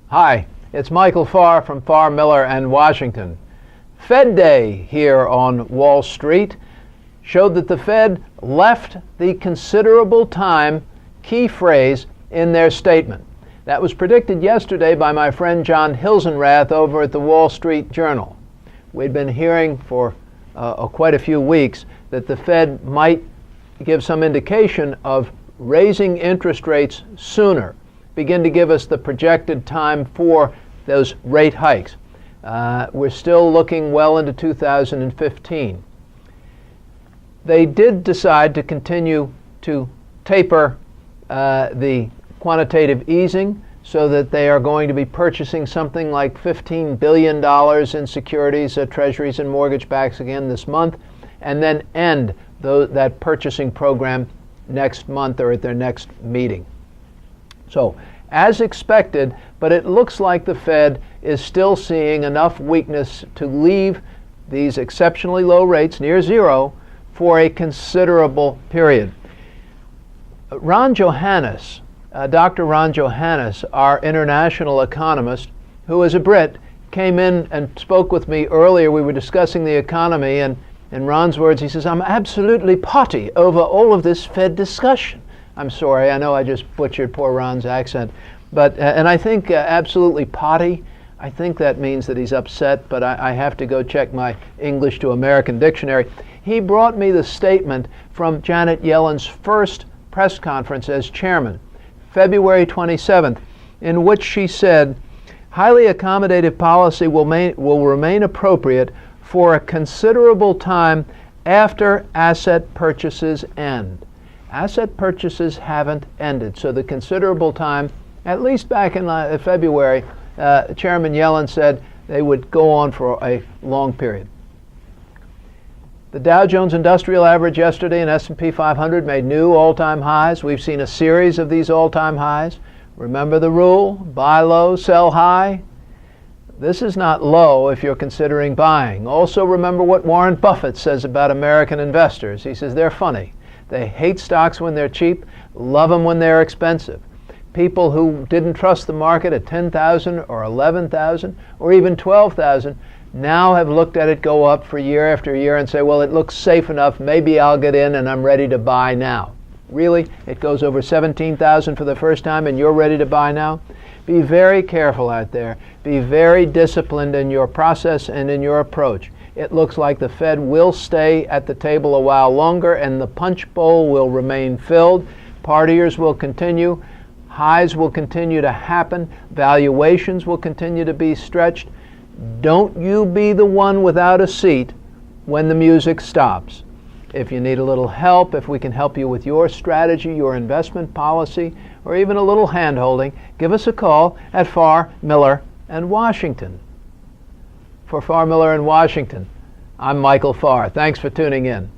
Hi, it's Michael Farr from Farr, Miller and Washington. Fed Day here on Wall Street showed that the Fed left the considerable time key phrase in their statement. That was predicted yesterday by my friend John Hilsenrath over at the Wall Street Journal. We'd been hearing for quite a few weeks that the Fed might give some indication of raising interest rates sooner, begin to give us the projected time for those rate hikes. We're still looking well into 2015. They did decide to continue to taper the quantitative easing so that they are going to be purchasing something like $15 billion in securities, treasuries, and mortgage backs again this month, and then end that purchasing program next month or at their next meeting. So, as expected, but it looks like the Fed is still seeing enough weakness to leave these exceptionally low rates near zero for a considerable period. Ron Johannes, Dr. Ron Johannes, our international economist, who is a Brit, came in and spoke with me earlier. We were discussing the economy, and in Ron's words, he says, "I'm absolutely potty over all of this Fed discussion." I'm sorry, I know I just butchered poor Ron's accent, but and I think absolutely potty, I think that means that he's upset, but I have to go check my English to American dictionary. He brought me the statement from Janet Yellen's first press conference as chairman, February 27th, in which she said, "Highly accommodative policy will remain appropriate for a considerable time after asset purchases end." Asset purchases haven't ended, so the considerable time, at least back in February, Chairman Yellen said they would go on for a long period. The Dow Jones Industrial Average yesterday and S&P 500 made new all-time highs. We've seen a series of these all-time highs. Remember the rule, buy low, sell high. This is not low if you're considering buying. Also remember what Warren Buffett says about American investors. He says they're funny. They hate stocks when they're cheap, love them when they're expensive. People who didn't trust the market at 10,000 or 11,000 or even 12,000 now have looked at it go up for year after year and say, well, it looks safe enough, maybe I'll get in and I'm ready to buy now. Really? It goes over 17,000 for the first time and you're ready to buy now? Be very careful out there. Be very disciplined in your process and in your approach. It looks like the Fed will stay at the table a while longer and the punch bowl will remain filled. Partiers will continue. Highs will continue to happen. Valuations will continue to be stretched. Don't you be the one without a seat when the music stops. If you need a little help, if we can help you with your strategy, your investment policy, or even a little hand-holding, give us a call at Farr, Miller and Washington. For Farr, Miller and Washington, I'm Michael Farr. Thanks for tuning in.